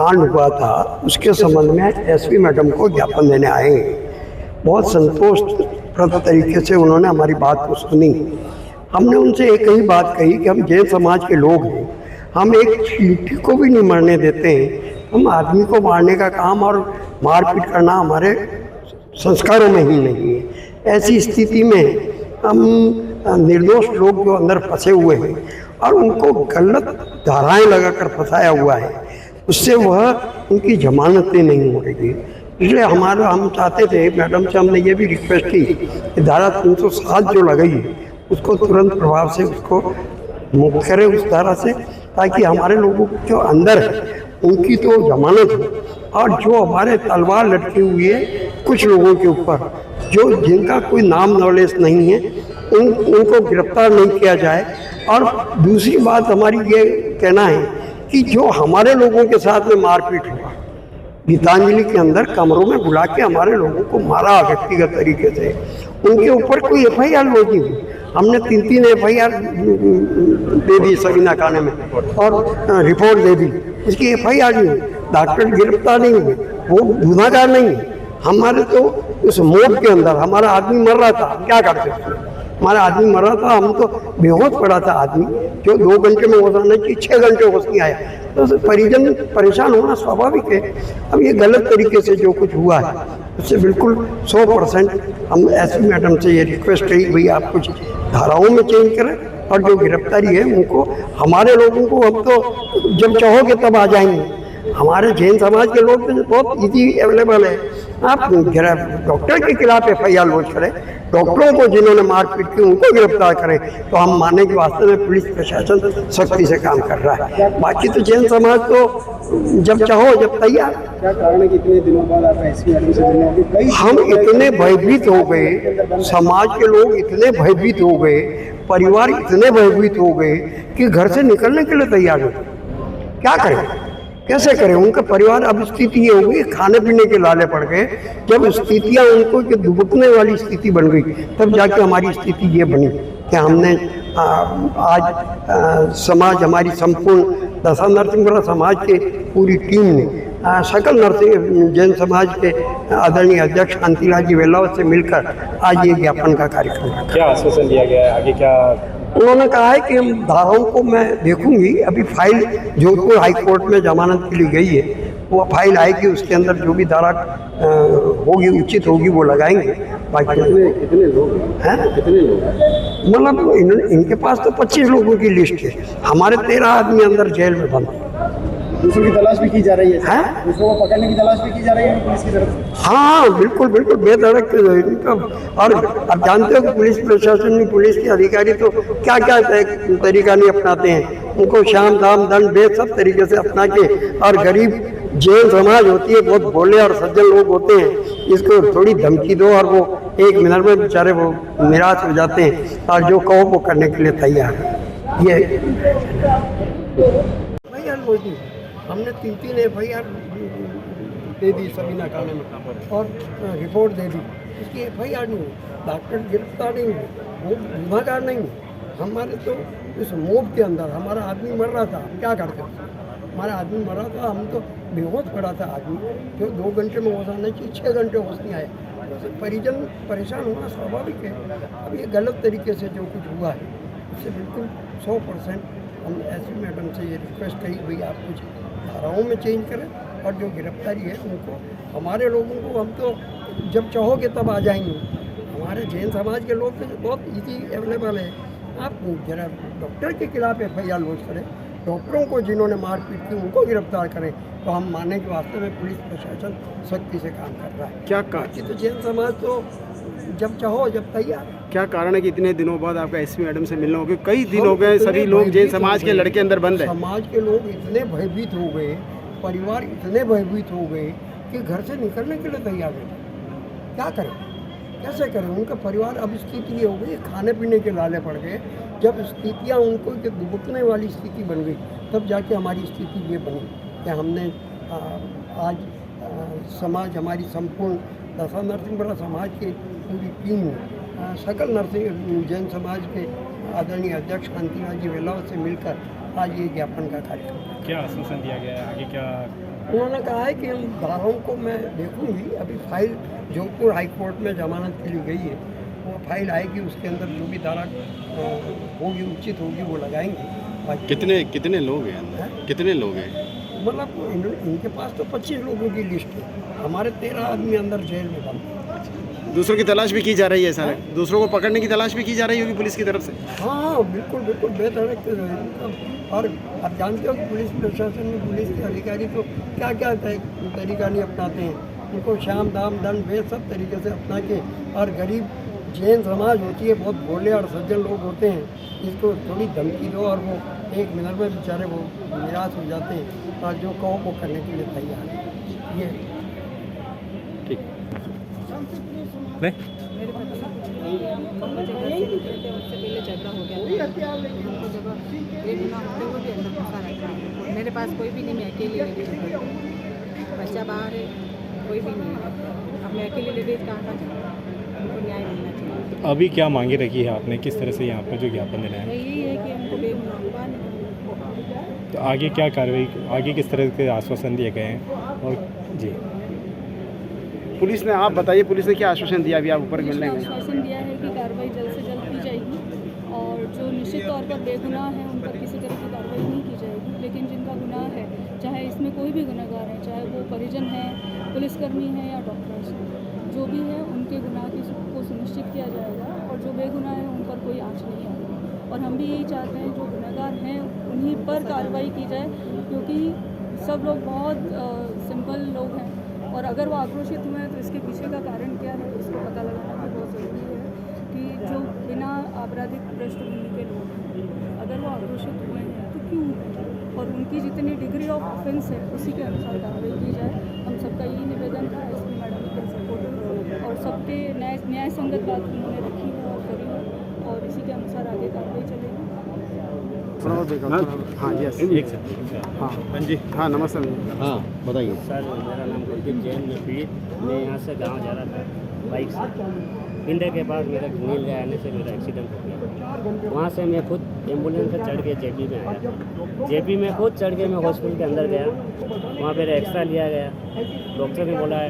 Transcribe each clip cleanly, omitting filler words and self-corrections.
कांड हुआ था उसके संबंध में एसपी मैडम को ज्ञापन देने आए हैं। बहुत संतोषप्रद तरीके से उन्होंने हमारी बात को सुनी। हमने उनसे एक ही बात कही कि हम जैन समाज के लोग हैं, हम एक चींटी को भी नहीं मरने देते हैं। हम आदमी को मारने का काम और मारपीट करना हमारे संस्कारों में ही नहीं है। ऐसी स्थिति में हम निर्दोष लोग जो अंदर फंसे हुए हैं और उनको गलत धाराएं लगाकर फंसाया हुआ है, उससे वह उनकी जमानतें नहीं हो रही है। इसलिए हम चाहते थे, मैडम से हमने ये भी रिक्वेस्ट की कि धारा 307 जो लगाई है उसको तुरंत प्रभाव से उसको मुक्त करें उस धारा से, ताकि हमारे लोगों जो अंदर है उनकी तो जमानत हो। और जो हमारे तलवार लटकी हुई है कुछ लोगों के ऊपर, जो जिनका कोई नाम नॉलेज नहीं है, उनको गिरफ्तार नहीं किया जाए। और दूसरी बात हमारी ये कहना है कि जो हमारे लोगों के साथ में मारपीट हुआ, गीतांजलि के अंदर कमरों में बुला के हमारे लोगों को मारा व्यक्तिगत तरीके से, उनके ऊपर कोई FIR नहीं हुई। हमने 3 FIR दे दी सबीना खाने में और रिपोर्ट दे दी, इसकी FIR नहीं हुई, डॉक्टर गिरफ्तार नहीं हुए, वो गुनाहगार नहीं है। हमारे तो उस मोड के अंदर हमारा आदमी मर रहा था, हम क्या करते थे? हमारा आदमी मर रहा था, हम तो बेहोश पड़ा था आदमी, जो 2 घंटे में होश आना चाहिए 6 घंटे होश नहीं आया, तो परिजन परेशान होना स्वाभाविक है। अब ये गलत तरीके से जो कुछ हुआ है उससे बिल्कुल 100% हम एसपी मैडम से ये रिक्वेस्ट करी, भाई आप कुछ धाराओं में चेंज करें और जो गिरफ्तारी है उनको, हमारे लोगों को हम तो जब चाहोगे तब आ जाएंगे। हमारे जैन समाज के लोग तो बहुत इजी अवेलेबल है। आप डॉक्टर के खिलाफ FIR लॉन्च करें, डॉक्टरों को जिन्होंने मारपीट की उनको गिरफ्तार करें, तो हम माने कि वास्तव में पुलिस प्रशासन सख्ती से काम कर रहा है। बाकी तो जैन समाज तो जब चाहो जब तैयार। क्या कारण है कि इतने दिनों बाद आप एसपी मैडम से मिलने हो गए? हम इतने भयभीत हो गए, समाज के लोग इतने भयभीत हो गए, परिवार इतने भयभीत हो गए कि घर से निकलने के लिए तैयार नहीं। क्या करें, कैसे करें? उनका परिवार, अब स्थिति ये हो गई, खाने पीने के लाले पड़ गए। जब स्थितियाँ उनको कि दुबकने वाली स्थिति बन गई, तब जाके हमारी स्थिति ये बनी कि हमने आज समाज, हमारी संपूर्ण दशा नरसिंहपुरा समाज के पूरी टीम ने सकल नरसिंह जैन समाज के आदरणीय अध्यक्ष कांतिलाल जी वेलावत से मिलकर आज ये ज्ञापन का कार्यक्रम रखा। क्या आश्वासन दिया गया है, आगे क्या? उन्होंने कहा है कि हम धाराओं को मैं देखूंगी। अभी फाइल जोधपुर हाई कोर्ट में जमानत के लिए गई है, वो फाइल आएगी, उसके अंदर जो भी धारा होगी, उचित होगी, वो लगाएंगे। बाकी कितने लोग हैं? कितने लोग हैं? मतलब इनके पास तो 25 लोगों की लिस्ट है, हमारे 13 आदमी अंदर जेल में बंद है। दूसरों की तलाश भी की जा रही है? दूसरों को पकड़ने की तलाश भी की जा रही है पुलिस की तरफ से? हाँ बिल्कुल बिल्कुल, बेधड़क इनका। और अब जानते हो कि पुलिस प्रशासन में पुलिस के अधिकारी तो क्या क्या तरीका नहीं अपनाते हैं, उनको शाम दाम दंड भेद सब तरीके से अपना के, और गरीब जैन समाज होती है, बहुत भोले और सज्जन लोग होते हैं, इसको थोड़ी धमकी दो और वो 1 मिनट में बेचारे वो निराश हो जाते हैं और जो कहो वो करने के लिए तैयार है। ये हमने 3 FIR दे दी सबीना खाने में और रिपोर्ट दे दी, इसकी FIR नहीं हुई, डॉक्टर गिरफ्तार नहीं हुए, वो गुनाहगार नहीं है। हमारे तो इस मोब के अंदर हमारा आदमी मर रहा था, हम क्या करते थे? हमारा आदमी मर रहा था, हम तो बेहोश पड़ा था आदमी, जो 2 घंटे में होश आना चाहिए 6 घंटे होश नहीं आया, तो परिजन परेशान होना स्वाभाविक है। अब ये गलत तरीके से जो कुछ हुआ है उससे बिल्कुल 100% हम एसपी मैडम से ये रिक्वेस्ट करी, भाई आप कुछ धाराओं में चेंज करें और जो गिरफ्तारी है उनको, हमारे लोगों को हम तो जब चाहोगे तब आ जाएंगे। हमारे जैन समाज के लोग तो बहुत इजी अवेलेबल है। आप जरा डॉक्टर के खिलाफ FIR लॉन्च करें, डॉक्टरों को जिन्होंने मारपीट की उनको गिरफ्तार करें, तो हम माने कि वास्तव में पुलिस प्रशासन सख्ती से काम कर रहा है। क्या तो जैन समाज तो जब चाहो जब तैयार। क्या कारण है कि इतने दिनों बाद आपका एसपी मैडम से मिलना हो गया? कई दिन हो गए, सभी लोग जैन समाज के लड़के अंदर बंद है। समाज के लोग इतने भयभीत हो गए, परिवार इतने भयभीत हो गए कि घर से निकलने के लिए तैयार नहीं। क्या करें, कैसे करें? उनका परिवार, अब स्थिति ये हो गई, खाने पीने के लाले पड़ गए। जब स्थितियाँ उनको दुबकने वाली स्थिति बन गई, तब जाके हमारी स्थिति ये बनी कि हमने आज समाज, हमारी संपूर्ण दशा नरसिंहपुरा समाज की पूरी टीम ने सकल नरसिंह जैन समाज के आदरणीय अध्यक्ष कांतिलाल जी वेलावत से मिलकर आज ये ज्ञापन का कार्यक्रम। क्या आश्वासन दिया गया है, आगे क्या? उन्होंने कहा है कि हम धाराओं को मैं देखूंगी, अभी फाइल जोधपुर हाई कोर्ट में जमानत के लिए गई है, वो फाइल आएगी, उसके अंदर जो भी धारा होगी उचित होगी वो लगाएंगे। बाकी कितने लोग हैं अंदर, कितने लोग हैं? मतलब इनके पास तो 25 लोगों की लिस्ट है, हमारे 13 आदमी अंदर जेल में बंद। दूसरों की तलाश भी की जा रही है सर, दूसरों को पकड़ने की तलाश भी की जा रही होगी पुलिस की तरफ से? हाँ बिल्कुल बिल्कुल बेधड़क। और आप जानते हो कि पुलिस प्रशासन में पुलिस के अधिकारी तो क्या क्या तरीका नहीं अपनाते हैं, उनको शाम दाम दंड भेद सब तरीके से अपना के, और गरीब जैन समाज होती है, बहुत भोले और सज्जन लोग होते हैं, इसको थोड़ी धमकी दो और वो 1 मिनट में बेचारे वो निराश हो जाते हैं और जो कहो वो करने के लिए तैयार है। ये ठीक नहीं मेरे पति उससे पहले झगड़ा हो गया था, हमको जगह बेगुनाह होते हुए भी अंदर घुसा रखा है। मेरे पास कोई भी नहीं, मैं अकेली लेडीज हूँ, बच्चा बाहर है, कोई भी नहीं है। अब मैं अकेली लेडीज कहाँ का जाऊँ, हमको न्याय मिलना चाहिए। अभी क्या मांगे रखी है आपने, किस तरह से यहाँ पर जो ज्ञापन देना है? यही है कि हमको बेगुनाह बाहर निकालो। तो आगे क्या कार्रवाई, आगे किस तरह के आश्वासन दिए गए हैं? और जी पुलिस ने, आप बताइए पुलिस ने क्या आश्वासन दिया अभी आप ऊपर पुलिस मिलने ने में? आश्वासन दिया है कि कार्रवाई जल्द से जल्द की जाएगी, और जो निश्चित तौर पर बेगुनाह हैं उन पर किसी तरह की कार्रवाई नहीं की जाएगी, लेकिन जिनका गुनाह है, चाहे इसमें कोई भी गुनहगार है, चाहे वो परिजन हैं, पुलिसकर्मी हैं या डॉक्टर्स हैं, जो भी है उनके गुनाह को सुनिश्चित किया जाएगा, और जो बेगुनाह है उन पर कोई आँच नहीं आएगी। और हम भी यही चाहते हैं जो गुनहगार हैं उन्हीं पर कार्रवाई की जाए, क्योंकि सब लोग बहुत सिंपल लोग हैं, और अगर वो आक्रोशित हुए हैं तो इसके पीछे का कारण क्या है इसको पता लगाना भी बहुत ज़रूरी है, कि जो बिना आपराधिक पृष्ठभूमि के लोग हैं अगर वो आक्रोशित हुए हैं तो क्यों हुए, और उनकी जितनी डिग्री ऑफ ऑफेंस है उसी के अनुसार कार्रवाई की जाए। हम सबका यही निवेदन था, एसपी मैडम के सपोर्ट और सबके न्याय संगत बात उन्होंने रखी है और करी है, और इसी के अनुसार आगे कार्रवाई चलेगी। हाँ यस, एक सेकंड। हाँ जी, हाँ नमस्ते। हाँ बताइए। सर मेरा नाम कुलदीप जैन में पीड़ित, मैं यहाँ से गांव जा रहा था बाइक से, पिंडे के पास मेरा नील गाय आने से मेरा एक्सीडेंट हो गया। वहाँ से मैं खुद एम्बुलेंस से चढ़ के जेपी में आया, जेपी में खुद चढ़ के मैं हॉस्पिटल के अंदर गया, वहाँ मेरा एक्सरा लिया गया। डॉक्टर ने बोला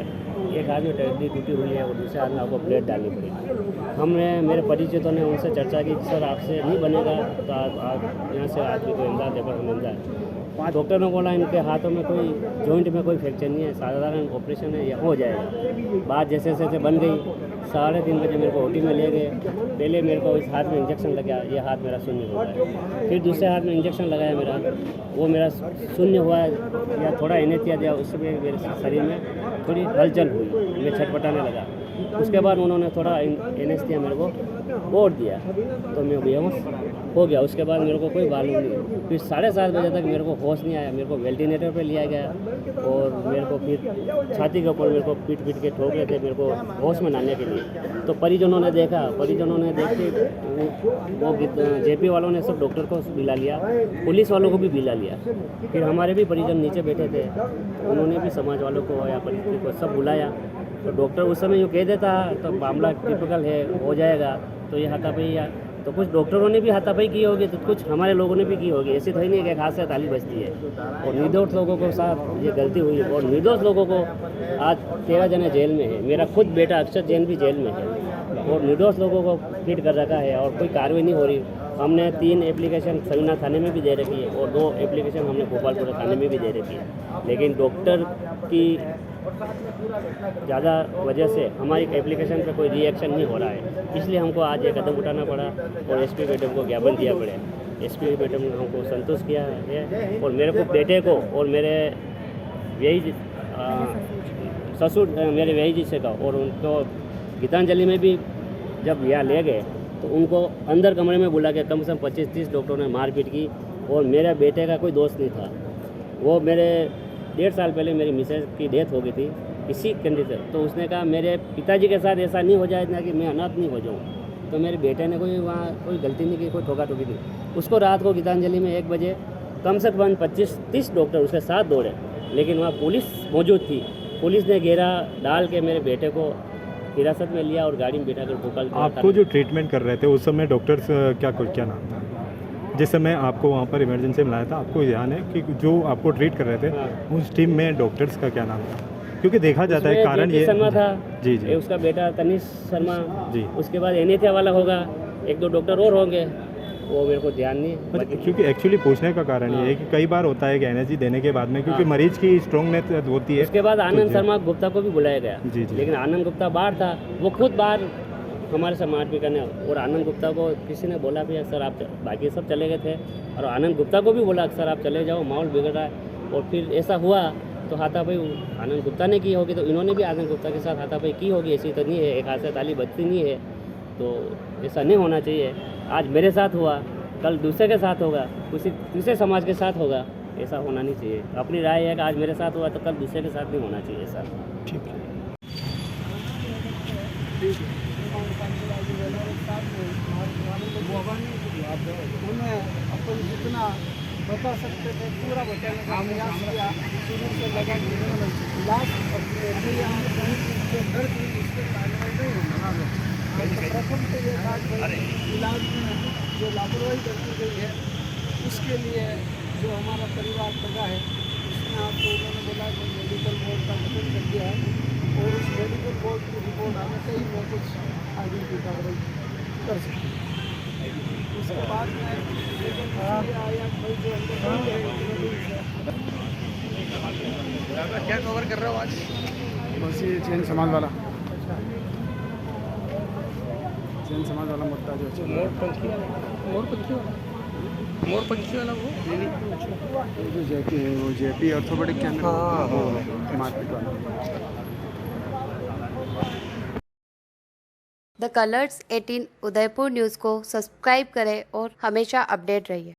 एक हाथ में टैबलेट टूटी हुई है और दूसरे हाथ में आपको प्लेट डालनी पड़ेगी। हमने, मेरे परिचितों ने उनसे चर्चा की, सर आपसे नहीं बनेगा तो आप यहाँ से आदमी को इमदाद देकर हम इमदाद। डॉक्टर ने बोला इनके हाथों में कोई जॉइंट में कोई फ्रैक्चर नहीं है, साधारण ऑपरेशन है, यह हो जाएगा। बात जैसे जैसे बन गई, 3:30 बजे मेरे को ओटी में ले गए। पहले मेरे को इस हाथ में इंजेक्शन लगा, ये हाथ मेरा शून्य हो गया। फिर दूसरे हाथ में इंजेक्शन लगाया मेरा, वो मेरा शून्य हुआ या थोड़ा एनेस्थिया दिया, उसमें मेरे शरीर में थोड़ी हलचल हुई, मैं छटपटाने लगा। उसके बाद उन्होंने थोड़ा एनेस्थिया मेरे को और दिया तो मैं बेहोश हो गया। उसके बाद मेरे को कोई मालूम नहीं, फिर 7:30 बजे तक मेरे को होश नहीं आया। मेरे को वेंटिलेटर पे लिया गया और मेरे को फिर छाती के ऊपर मेरे को पीट के ठोक रहे थे मेरे को होश में लाने के लिए। तो परिजनों ने देखा, परिजनों ने देख के वो जेपी वालों ने सब डॉक्टर को बुला लिया, पुलिस वालों को भी बुला लिया। फिर हमारे भी परिजन नीचे बैठे थे, उन्होंने भी समाज वालों को या परिस्थिति को सब बुलाया। तो डॉक्टर उस समय यूँ कह देता तो मामला टिपिकल है, हो जाएगा, तो ये हाथापाई या तो कुछ डॉक्टरों ने भी हाथापाई की होगी, तो कुछ हमारे लोगों ने भी की होगी। ऐसी तो ही नहीं कि एक हाथ से ताली बजती है। और निर्दोष लोगों को साथ ये गलती हुई, और निर्दोष लोगों को आज 13 जने जेल में है। मेरा खुद बेटा अक्षर जैन भी जेल में है, और निर्दोष लोगों को फिट कर रखा है और कोई कार्रवाई नहीं हो रही। हमने 3 एप्लीकेशन सवीना थाने में भी दे रखी है और 2 एप्लीकेशन हमने भोपालपुरा थाने में भी दे रखी है, लेकिन डॉक्टर की ज़्यादा वजह से हमारी एप्लीकेशन पे कोई रिएक्शन नहीं हो रहा है। इसलिए हमको आज ये कदम उठाना पड़ा और एसपी मैडम को ज्ञापन दिया पड़े। एसपी मैडम ने हमको संतुष्ट किया है, और मेरे को बेटे को और मेरे यही ससुर मेरे वही जी से का, और उनको गीतांजलि में भी जब यहाँ ले गए तो उनको अंदर कमरे में बुला के कम से कम 25-30 डॉक्टरों ने मारपीट की, और मेरे बेटे का कोई दोस्त नहीं था। वो मेरे 1.5 साल पहले मेरी मिसेज की डेथ हो गई थी इसी कंडीशन, तो उसने कहा मेरे पिताजी के साथ ऐसा नहीं हो जाए ना कि मैं अनाथ नहीं हो जाऊँ। तो मेरे बेटे ने कोई वहाँ कोई गलती नहीं की, कोई ठोका ठोकी नहीं। उसको रात को गीतांजलि में 1 बजे कम से कम 25-30 डॉक्टर उसके साथ दौड़े, लेकिन वहाँ पुलिस मौजूद थी। पुलिस ने घेरा डाल के मेरे बेटे को हिरासत में लिया और गाड़ी में बिठा कर भोपाल। आपको जो ट्रीटमेंट कर रहे थे उस समय डॉक्टर्स क्या नाम था? जिस समय आपको वहाँ पर इमरजेंसी में लाया था, आपको ध्यान है कि जो आपको ट्रीट कर रहे थे उस टीम में डॉक्टर्स का क्या नाम था? क्योंकि देखा जाता है उसमें कारण JP ये शर्मा था, जी जी उसका बेटा तनिष शर्मा जी। उसके बाद एनेथिया वाला होगा, 1-2 डॉक्टर और होंगे, वो मेरे को ध्यान नहीं है। बाकी क्योंकि एक्चुअली पूछने का कारण ये है कि कई बार होता है कि एनर्जी देने के बाद में क्योंकि मरीज की स्ट्रॉन्गनेस होती है। उसके बाद आनंद जी। शर्मा गुप्ता को भी बुलाया गया, जी, जी। लेकिन आनंद गुप्ता बाहर था, वो खुद बाहर हमारे समाज पे करने, और आनंद गुप्ता को किसी ने बोला भी सर आप बाकी सब चले गए थे, और आनंद गुप्ता को भी बोला सर आप चले जाओ, माहौल बिगड़ रहा है। और फिर ऐसा हुआ तो हाथापाई आनंद गुप्ता ने की होगी, तो इन्होंने भी आनंद गुप्ता के साथ हाथापाई की होगी, ऐसी तो नहीं है, एक हाथ से ताली बजती नहीं है, तो ऐसा नहीं होना चाहिए। आज मेरे साथ हुआ, कल दूसरे के साथ होगा, किसी दूसरे समाज के साथ होगा, ऐसा होना नहीं चाहिए। अपनी राय है कि आज मेरे साथ हुआ तो कल दूसरे के साथ नहीं होना चाहिए ऐसा। ठीक है। उन्हें अपन जितना बता सकते थे पूरा बताने का प्रयास किया, शुरू से लगा लास्ट दर्द इसके कार्रवाई नहीं होना। प्रथम तो ये था कि इलाज में जो लापरवाही बरती गई है उसके लिए जो हमारा परिवार लगा है उसमें आपको उन्होंने बोला कि मेडिकल बोर्ड का गठन कर दिया है, और उस मेडिकल बोर्ड की रिपोर्ट आने से ही मैं कुछ आगे की कार्रवाई कर सकती हूँ। उसके बाद में आया भाई जो क्या कवर कर रहे हो आज? बस ये जैन समाज वाला मुद्दा जो मोरपंखी वाला वो जो जेपी है, वो जेपी ऑर्थोपेडिक के अंदर मारपीट वाला। द कलर्स 18 उदयपुर न्यूज़ को सब्सक्राइब करें और हमेशा अपडेट रहिए।